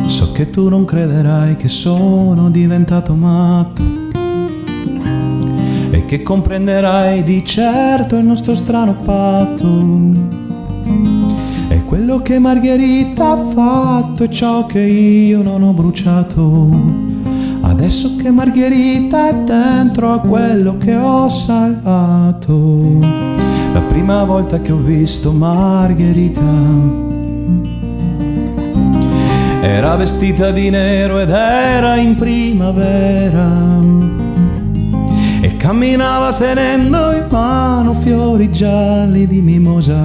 So che tu non crederai che sono diventato matto e che comprenderai di certo il nostro strano patto. E quello che Margherita ha fatto è ciò che io non ho bruciato. Adesso che Margherita è dentro a quello che ho salvato. La prima volta che ho visto Margherita era vestita di nero ed era in primavera e camminava tenendo in mano fiori gialli di mimosa.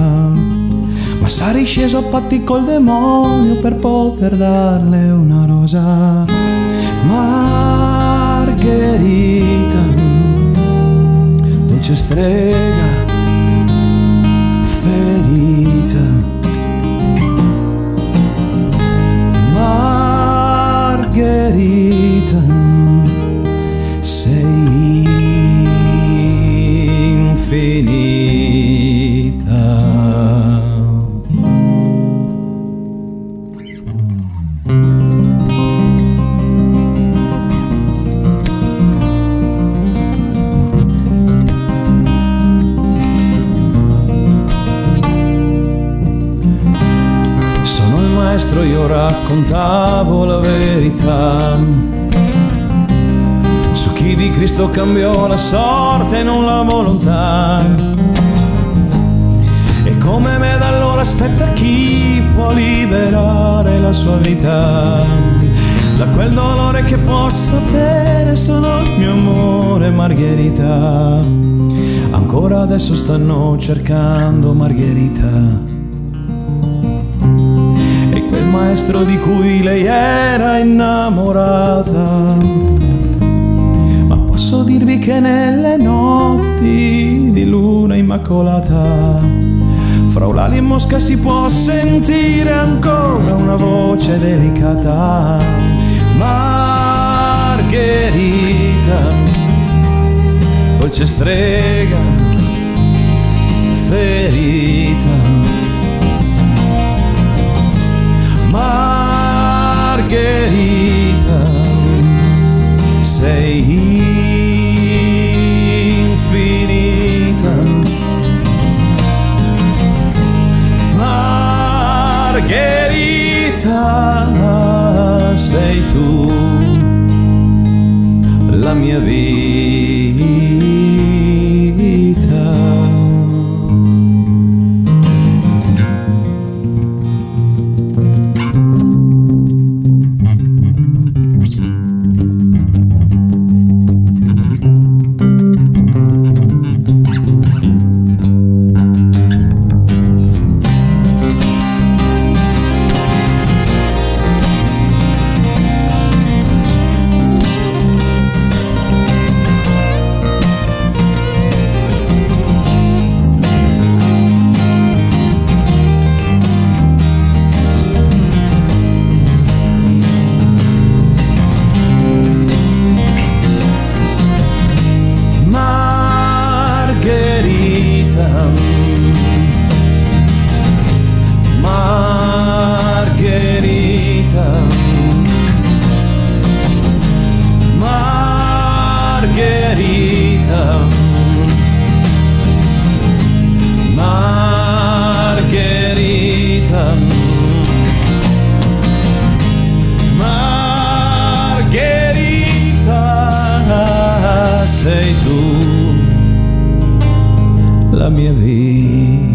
Ma sarei sceso a patti col demonio per poter darle una rosa. Margherita, dolce strega ferita. Margherita, sei infinita. Io raccontavo la verità su chi di Cristo cambiò la sorte e non la volontà. E come me da allora aspetta chi può liberare la sua vita da quel dolore che può sapere solo il mio amore. Margherita, ancora adesso stanno cercando Margherita, quel maestro di cui lei era innamorata. Ma posso dirvi che nelle notti di luna immacolata fra Eulalia e Mosca si può sentire ancora una voce delicata. Margherita, dolce strega ferita. Margherita, sei infinita. Margherita, sei tu, la mia vita. Margherita, sei tu, la mia vita.